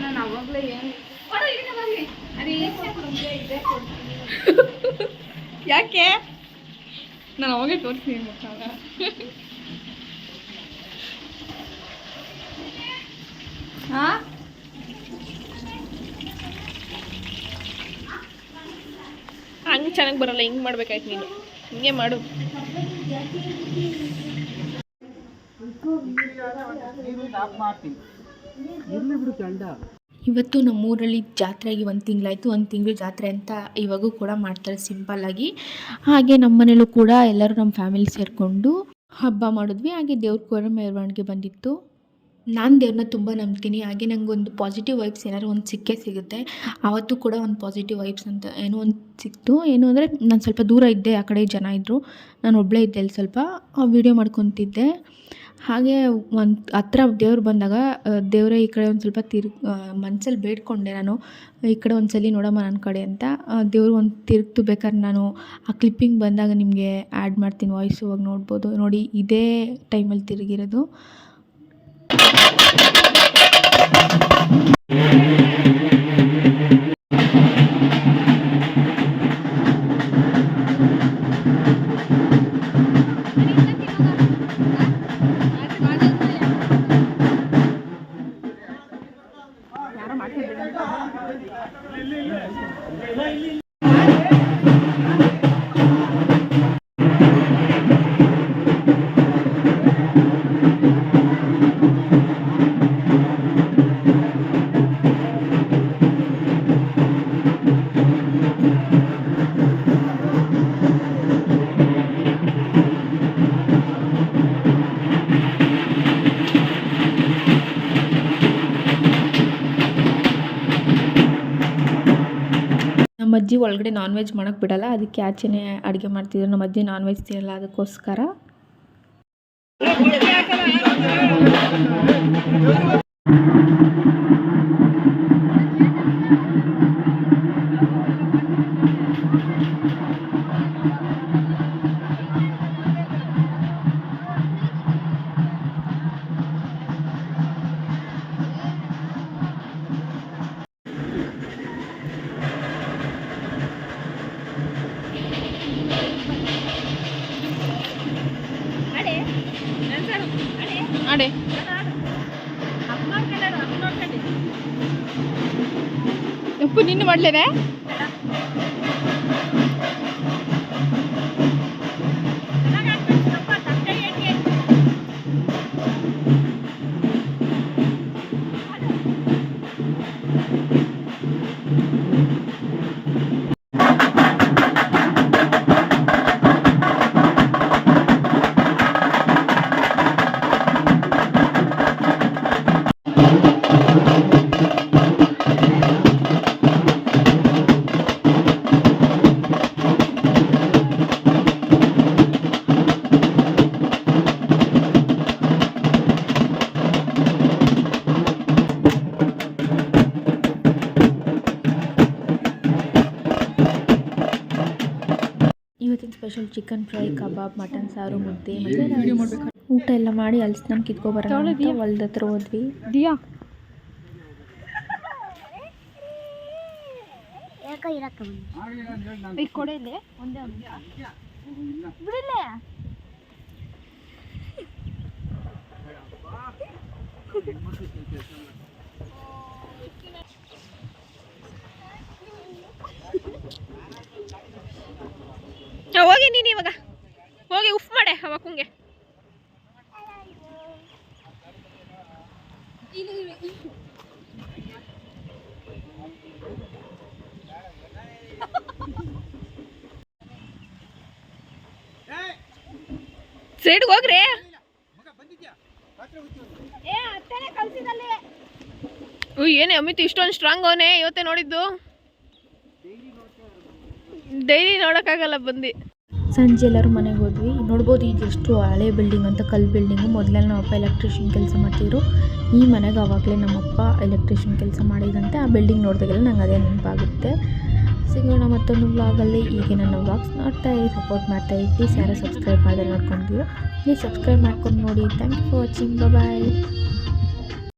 ನಾನು ಅವಾಗಲೇ ಏನು ಯಾಕೆ ನಾನು ಅವಾಗೇ ತೋರಿಸ್ತೀನಿ ಮಕ್ಕಳ ಹಾಂ ಹಂಗೆ ಚೆನ್ನಾಗಿ ಬರಲ್ಲ, ಹಿಂಗೆ ಮಾಡ್ಬೇಕಾಯ್ತು ನೀನು, ಹಿಂಗೆ ಮಾಡು. ಇವತ್ತು ನಮ್ಮೂರಲ್ಲಿ ಜಾತ್ರೆಯಾಗಿ 1 ತಿಂಗಳಾಯಿತು. 1 ತಿಂಗಳು ಜಾತ್ರೆ ಅಂತ ಇವಾಗೂ ಕೂಡ ಮಾಡ್ತಾರೆ ಸಿಂಪಲ್ಲಾಗಿ. ಹಾಗೆ ನಮ್ಮ ಮನೇಲೂ ಕೂಡ ಎಲ್ಲರೂ ನಮ್ಮ ಫ್ಯಾಮಿಲಿ ಸೇರಿಕೊಂಡು ಹಬ್ಬ ಮಾಡಿದ್ವಿ. ಹಾಗೆ ದೇವ್ರ ಕೂಡ ಮೆರವಣಿಗೆ ಬಂದಿತ್ತು. ನಾನು ದೇವ್ರನ್ನ ತುಂಬ ನಂಬ್ತೀನಿ. ಹಾಗೆ ನನಗೊಂದು ಪಾಸಿಟಿವ್ ವೈಬ್ಸ್ ಏನಾದ್ರು ಒಂದು ಸಿಕ್ಕೇ ಸಿಗುತ್ತೆ. ಆವತ್ತು ಕೂಡ ಒಂದು ಪಾಸಿಟಿವ್ ವೈಬ್ಸ್ ಅಂತ ಏನೋ ಒಂದು ಸಿಕ್ತು. ಏನು ಅಂದರೆ ನಾನು ಸ್ವಲ್ಪ ದೂರ ಇದ್ದೆ, ಆ ಕಡೆ ಜನ ಇದ್ದರು, ನಾನು ಒಬ್ಬಳೇ ಇದ್ದೆ ಅಲ್ಲಿ ಸ್ವಲ್ಪ ವೀಡಿಯೋ ಮಾಡ್ಕೊತಿದ್ದೆ. ಹಾಗೆ ಒಂದು ಹತ್ರ ದೇವ್ರು ಬಂದಾಗ ದೇವರೇ ಈ ಕಡೆ ಒಂದು ಸ್ವಲ್ಪ ಮನಸ್ಸಲ್ಲಿ ಬೇಡ್ಕೊಂಡೆ ನಾನು, ಈ ಕಡೆ ಒಂದು ಸಲ ನೋಡಮ್ಮ ನನ್ನ ಕಡೆ ಅಂತ. ದೇವ್ರು ಒಂದು ತಿರುಗ್ತು. ಬೇಕಾದ್ರೆ ನಾನು ಆ ಕ್ಲಿಪ್ಪಿಂಗ್ ಬಂದಾಗ ನಿಮಗೆ ಆ್ಯಡ್ ಮಾಡ್ತೀನಿ, ವಾಯ್ಸ್ ಹೋಗಿ ನೋಡ್ಬೋದು. ನೋಡಿ, ಇದೇ ಟೈಮಲ್ಲಿ ತಿರುಗಿರೋದು. ನಮ್ಮ ಅಜ್ಜಿ ಒಳಗಡೆ ನಾನ್ ವೆಜ್ ಮಾಡೋಕ್ಕೆ ಬಿಡಲ್ಲ, ಅದಕ್ಕೆ ಆಚೆನೇ ಅಡುಗೆ ಮಾಡ್ತಿದ್ರು. ನಮ್ಮ ಅಜ್ಜಿ ನಾನ್ ವೆಜ್ ತಿನ್ನಲ್ಲ, ಅದಕ್ಕೋಸ್ಕರ. ಅಡೆ ಉಪ್ಪು ನಿನ್ನ ಮಾಡಲೇನೆ. ಇವತ್ತಿನ ಸ್ಪೆಷಲ್ ಚಿಕನ್ ಫ್ರೈ, ಕಬಾಬ್, ಮಟನ್ ಸಾರು, ಮುದ್ದೆ ಮತ್ತು ಊಟ ಎಲ್ಲ ಮಾಡಿ ಅಲ್ಲಿ ಸ್ನಾನ ಕಿತ್ಕೊಬರೋಣ ಅಂತ ಹೊಲ್ದ ಹತ್ರ ಹೋದ್ವಿ. ದಿಯಾ ಕೊಡಲೆ ಒಂದೇ ಬಿಡಲೇ ಹೋಗಿ ನೀನು ಇವಾಗ ಹೋಗಿ ಉಫ್ ಮಾಡೆ ಅವಕ್ಕಂಗೆ. ಸೈಡ್ಗೆ ಹೋಗ್ರಿ. ಏನೇ ಅಮಿತ್ ಇಷ್ಟೊಂದು ಸ್ಟ್ರಾಂಗ್ ಅವನೇ, ಇವತ್ತೇ ನೋಡಿದ್ದು, ಡೈಲಿ ನೋಡೋಕ್ಕಾಗಲ್ಲ ಬಂದು. ಸಂಜೆ ಎಲ್ಲರೂ ಮನೆಗೆ ಹೋದ್ವಿ. ನೋಡ್ಬೋದು ಇದೆಷ್ಟು ಹಳೆ ಬಿಲ್ಡಿಂಗ್ ಅಂತ, ಕಲ್ಲು ಬಿಲ್ಡಿಂಗು. ಮೊದಲೆಲ್ಲ ನಮ್ಮಪ್ಪ ಎಲೆಕ್ಟ್ರಿಷಿಯನ್ ಕೆಲಸ ಮಾಡ್ತಿದ್ರು. ಈ ಮನೆಗೆ ಆವಾಗಲೇ ನಮ್ಮಪ್ಪ ಎಲೆಕ್ಟ್ರಿಷಿಯನ್ ಕೆಲಸ ಮಾಡಿದಂತೆ ಆ ಬಿಲ್ಡಿಂಗ್ ನೋಡಿದಾಗೆಲ್ಲ ನಂಗೆ ಅದೇ ನೆನಪಾಗುತ್ತೆ. ಸಿಗೋಣ ಮತ್ತೊಂದು ವ್ಲಾಗಲ್ಲಿ. ಈಗ ನನ್ನ ವ್ಲಾಗ್ಸ್ ನೋಡ್ತಾ ಸಪೋರ್ಟ್ ಮಾಡ್ತಾ ಪ್ಲೀಸ್ ಯಾರು ಸಬ್ಸ್ಕ್ರೈಬ್ ಮಾಡಿದ್ರೆ ನೋಡ್ಕೊಂಡಿರೋ ಪ್ಲೀಸ್ ಸಬ್ಸ್ಕ್ರೈಬ್ ಮಾಡ್ಕೊಂಡು ನೋಡಿ. Thank you for watching. Bye.